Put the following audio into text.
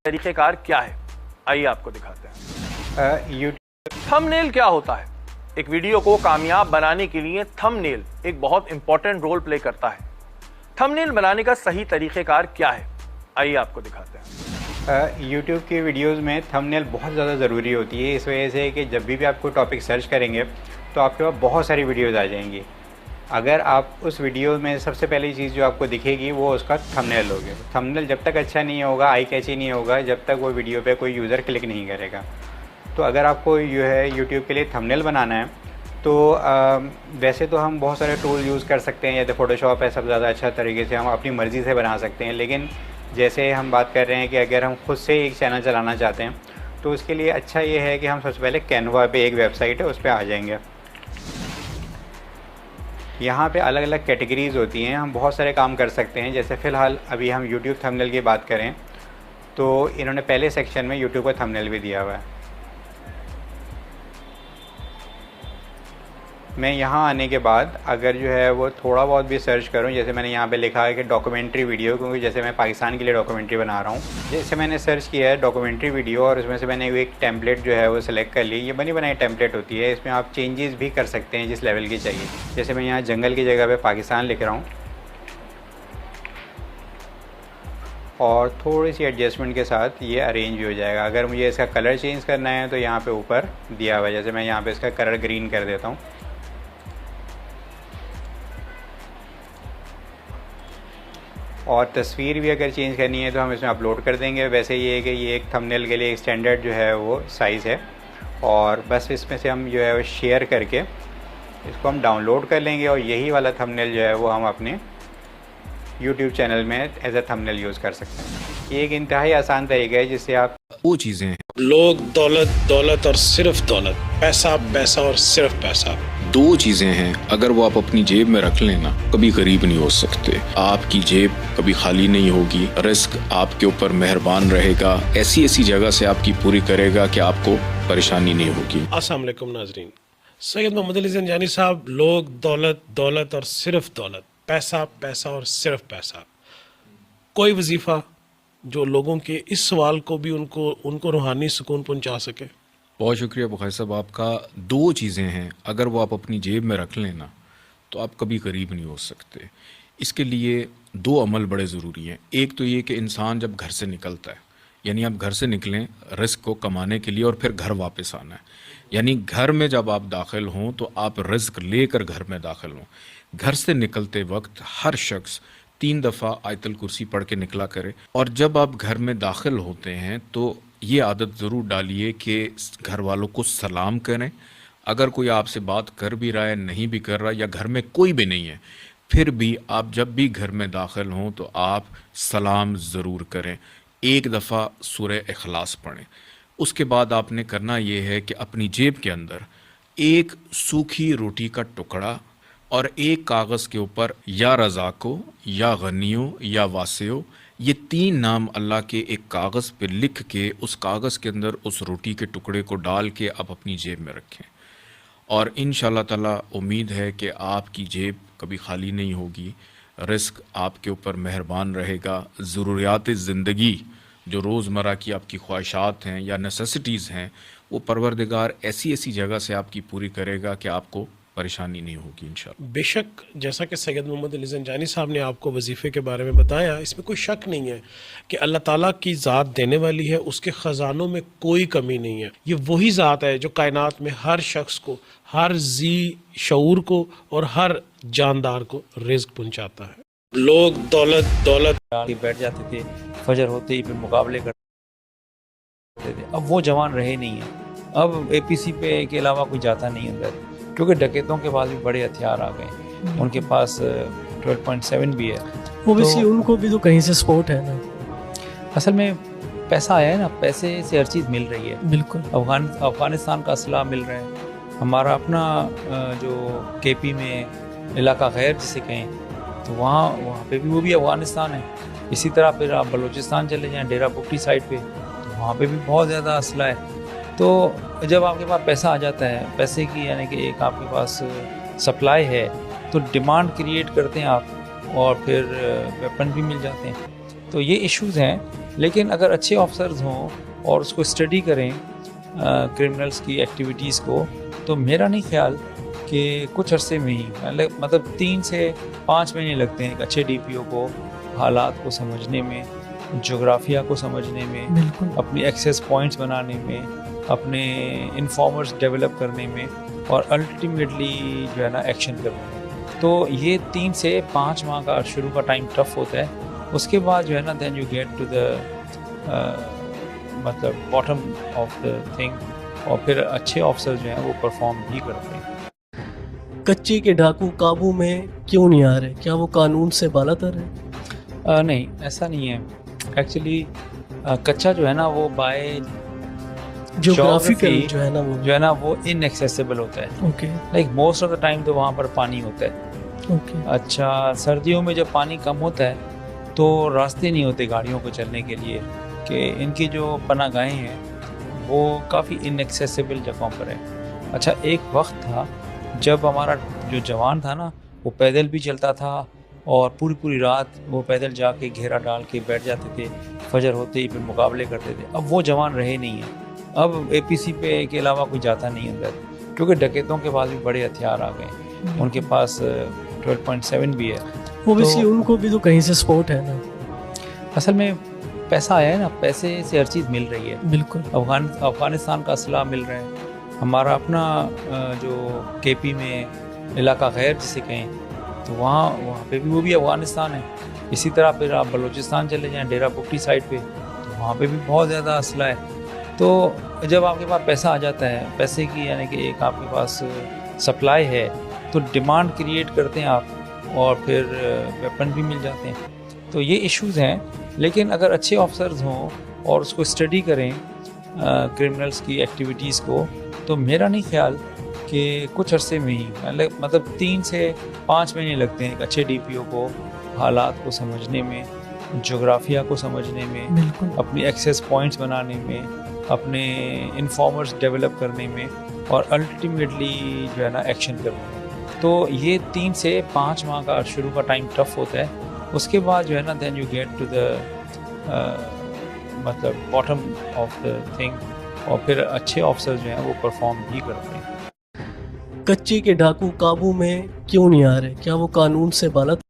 तरीक़ेकार क्या है, आइए आपको दिखाते हैं। थंबनेल क्या होता है? एक वीडियो को कामयाब बनाने के लिए थंबनेल एक बहुत इंपॉर्टेंट रोल प्ले करता है। थंबनेल बनाने का सही तरीक़ेकार क्या है, आइए आपको दिखाते हैं। YouTube की वीडियोस में थंबनेल बहुत ज़्यादा ज़रूरी होती है, इस वजह से कि जब भी आप कोई टॉपिक सर्च करेंगे तो आपके पास बहुत सारी वीडियोस आ जाएंगी। अगर आप उस वीडियो में सबसे पहली चीज़ जो आपको दिखेगी वो उसका थंबनेल होगा। थंबनेल जब तक अच्छा नहीं होगा, आई कैची नहीं होगा, जब तक वो वीडियो पे कोई यूज़र क्लिक नहीं करेगा। तो अगर आपको जो है YouTube के लिए थंबनेल बनाना है तो वैसे तो हम बहुत सारे टूल यूज़ कर सकते हैं, जैसे फ़ोटोशॉप है, सब ज़्यादा अच्छा तरीके से हम अपनी मर्ज़ी से बना सकते हैं। लेकिन जैसे हम बात कर रहे हैं कि अगर हम खुद से एक चैनल चलाना चाहते हैं तो उसके लिए अच्छा ये है कि हम सबसे पहले कैनवा पे एक वेबसाइट है उस पर आ जाएंगे। यहाँ पे अलग अलग कैटेगरीज़ होती हैं, हम बहुत सारे काम कर सकते हैं। जैसे फ़िलहाल अभी हम YouTube थंबनेल की बात करें तो इन्होंने पहले सेक्शन में YouTube का थंबनेल भी दिया हुआ है। मैं यहाँ आने के बाद अगर जो है वो थोड़ा बहुत भी सर्च करूँ, जैसे मैंने यहाँ पे लिखा है कि डॉक्यूमेंट्री वीडियो, क्योंकि जैसे मैं पाकिस्तान के लिए डॉक्यूमेंट्री बना रहा हूँ, जैसे मैंने सर्च किया है डॉक्यूमेंट्री वीडियो और उसमें से मैंने एक टेम्पलेट जो है वो सिलेक्ट कर ली। ये बनी बनाई टेम्पलेट होती है, इसमें आप चेंजेस भी कर सकते हैं जिस लेवल की चाहिए। जैसे मैं यहाँ जंगल की जगह पर पाकिस्तान लिख रहा हूँ और थोड़ी सी एडजस्टमेंट के साथ ये अरेंज भी हो जाएगा। अगर मुझे इसका कलर चेंज करना है तो यहाँ पे ऊपर दिया हुआ है, जैसे मैं यहाँ पे इसका कलर ग्रीन कर देता हूँ। और तस्वीर भी अगर चेंज करनी है तो हम इसमें अपलोड कर देंगे। वैसे ये है कि ये एक थंबनेल के लिए एक स्टैंडर्ड जो है वो साइज़ है और बस इसमें से हम जो है वो शेयर करके इसको हम डाउनलोड कर लेंगे और यही वाला थंबनेल जो है वो हम अपने YouTube चैनल में एज ए थंबनेल यूज़ कर सकते हैं। ये एक इंतहाई आसान तरीका है जिससे आप वो चीज़ें हैं, लोग दौलत दौलत और सिर्फ दौलत, पैसा पैसा और सिर्फ पैसा, दो चीज़ें हैं अगर वो आप अपनी जेब में रख लेना कभी गरीब नहीं हो सकते। आपकी जेब कभी खाली नहीं होगी, रिस्क आपके ऊपर मेहरबान रहेगा, ऐसी ऐसी जगह से आपकी पूरी करेगा कि आपको परेशानी नहीं होगी। अस्सलाम वालेकुम नाजरीन, सैयद मोहम्मद अली ज़ंजानी साहब, लोग दौलत दौलत और सिर्फ दौलत, पैसा पैसा और सिर्फ पैसा, कोई वजीफ़ा जो लोगों के इस सवाल को भी उनको रूहानी सुकून पहुंचा सके। बहुत शुक्रिया बुखारी साहब आपका। दो चीज़ें हैं अगर वो आप अपनी जेब में रख लेना तो आप कभी गरीब नहीं हो सकते। इसके लिए दो अमल बड़े ज़रूरी हैं। एक तो ये कि इंसान जब घर से निकलता है, यानी आप घर से निकलें रिस्क को कमाने के लिए और फिर घर वापस आना है, यानी घर में जब आप दाखिल हों तो आप रिस्क लेकर घर में दाखिल हों। घर से निकलते वक्त हर शख्स 3 दफ़ा आयतुल कुर्सी पढ़ के निकला करे और जब आप घर में दाखिल होते हैं तो ये आदत ज़रूर डालिए कि घर वालों को सलाम करें। अगर कोई आपसे बात कर भी रहा है, नहीं भी कर रहा, या घर में कोई भी नहीं है, फिर भी आप जब भी घर में दाखिल हों तो आप सलाम ज़रूर करें। 1 दफ़ा सूरह इखलास पढ़ें। उसके बाद आपने करना ये है कि अपनी जेब के अंदर एक सूखी रोटी का टुकड़ा और एक कागज़ के ऊपर या रज़ाको या गनियो या वासियो, ये 3 नाम अल्लाह के एक कागज़ पे लिख के उस कागज़ के अंदर उस रोटी के टुकड़े को डाल के आप अपनी जेब में रखें और इंशाअल्लाह ताला उम्मीद है कि आपकी जेब कभी खाली नहीं होगी, रिस्क आपके ऊपर मेहरबान रहेगा। ज़रूरियात ज़िंदगी जो रोज़मर्रा की आपकी ख्वाहिशात हैं या नेसेसिटीज़ हैं वो परवरदिगार ऐसी ऐसी जगह से आपकी पूरी करेगा कि आपको परेशानी नहीं होगी इंशाअल्लाह। बेशक जैसा कि सैयद मोहम्मद अली ज़ंजानी साहब ने आपको वजीफ़े के बारे में बताया, इसमें कोई शक नहीं है कि अल्लाह ताला की ज़ात देने वाली है, उसके ख़जानों में कोई कमी नहीं है। ये वही ज़ात है जो कायनात में हर शख्स को, हर जी शऊर को और हर जानदार को रिज़्क़ पहुँचाता है। लोग दौलत दौलत बैठ जाते थे, फजर होते ही फिर मुकाबले करते थे। अब वो जवान रहे नहीं है। अब APC पे के अलावा कोई जाता नहीं अंदर, क्योंकि डकैतों के पास भी बड़े हथियार आ गए, उनके पास 12.7 भी है। ओबीसी उनको भी तो कहीं से सपोर्ट है ना। असल में पैसा आया है ना, पैसे से हर चीज़ मिल रही है। बिल्कुल अफ़गानिस्तान का असला मिल रहा है, हमारा अपना जो KP में इलाका खैर जिसे कहें तो वहाँ पे भी वो भी अफ़गानिस्तान है। इसी तरह फिर आप बलूचिस्तान चले जाएँ, डेरा बुकटी साइड पे, तो वहाँ पे भी बहुत ज़्यादा असला है। तो जब आपके पास पैसा आ जाता है, पैसे की यानी कि एक आपके पास सप्लाई है, तो डिमांड क्रिएट करते हैं आप और फिर वेपन भी मिल जाते हैं। तो ये इश्यूज़ हैं, लेकिन अगर अच्छे ऑफिसर्स हों और उसको स्टडी करें क्रिमिनल्स की एक्टिविटीज़ को, तो मेरा नहीं ख्याल कि कुछ अरसे में ही मतलब 3 से 5 महीने लगते हैं एक अच्छे डीपीओ को हालात को समझने में, जोग्राफिया को समझने में, बिल्कुल। अपनी एक्सेस पॉइंट्स बनाने में, अपने इन्फॉर्मर्स डेवलप करने में और अल्टीमेटली जो है ना एक्शन करने में। तो ये 3 से 5 माह का शुरू का टाइम टफ होता है, उसके बाद जो है ना then you get to the मतलब बॉटम ऑफ द थिंग, और फिर अच्छे ऑफिसर जो हैं वो परफॉर्म भी करते हैं। कच्चे के डाकू काबू में क्यों नहीं आ रहे? क्या वो कानून से बालातर है? नहीं, ऐसा नहीं है एक्चुअली। कच्चा जो है ना वो बाय ज्योग्राफिकल जो है ना वो इनएक्सेसिबल होता है। Okay like most of the time तो वहाँ पर पानी होता है। ओके अच्छा, सर्दियों में जब पानी कम होता है तो रास्ते नहीं होते गाड़ियों को चलने के लिए, कि इनकी जो पनाहगाहें हैं वो काफ़ी इनएक्सेसिबल जगहों पर है। अच्छा, एक वक्त था जब हमारा जो जवान था ना वो पैदल भी चलता था और पूरी पूरी रात वो पैदल जाके घेरा डाल के बैठ जाते थे, फजर होते ही फिर मुकाबले करते थे। अब वो जवान रहे नहीं हैं। अब एपीसी पे के अलावा कोई जाता नहीं अंदर, क्योंकि डकैतों के पास भी बड़े हथियार आ गए, उनके पास 12.7 भी है। ओबीसी उनको भी तो कहीं से सपोर्ट है ना। असल में पैसा आया है ना, पैसे से हर चीज़ मिल रही है। बिल्कुल। अफ़गानिस्तान का असला मिल रहा है, हमारा अपना जो केपी में इलाका गैर जिसे कहें, तो वहाँ पे भी वो भी अफ़गानिस्तान है। इसी तरह फिर आप बलूचिस्तान चले जाएँ डेरा बुक्टी साइड पे, तो वहाँ पे भी बहुत ज़्यादा असला है। तो जब आपके पास पैसा आ जाता है, पैसे की यानी कि एक आपके पास सप्लाई है, तो डिमांड क्रिएट करते हैं आप और फिर वेपन भी मिल जाते हैं। तो ये इश्यूज़ हैं, लेकिन अगर अच्छे ऑफिसर्स हों और उसको स्टडी करें क्रिमिनल्स की एक्टिविटीज़ को, तो मेरा नहीं ख्याल कि कुछ अरसे में ही मतलब 3 से 5 महीने लगते हैं एक अच्छे डीपीओ को हालात को समझने में, जोग्राफिया को समझने में, बिल्कुल। अपनी एक्सेस पॉइंट्स बनाने में, अपने इन्फॉर्मर्स डेवलप करने में और अल्टीमेटली जो है ना एक्शन करने में। तो ये 3 से 5 माह का शुरू का टाइम टफ होता है, उसके बाद जो है ना then you get to the मतलब बॉटम ऑफ द थिंग, और फिर अच्छे ऑफिसर जो हैं वो परफॉर्म भी करते हैं। कच्चे के डाकू काबू में क्यों नहीं आ रहे? क्या वो कानून से बालातर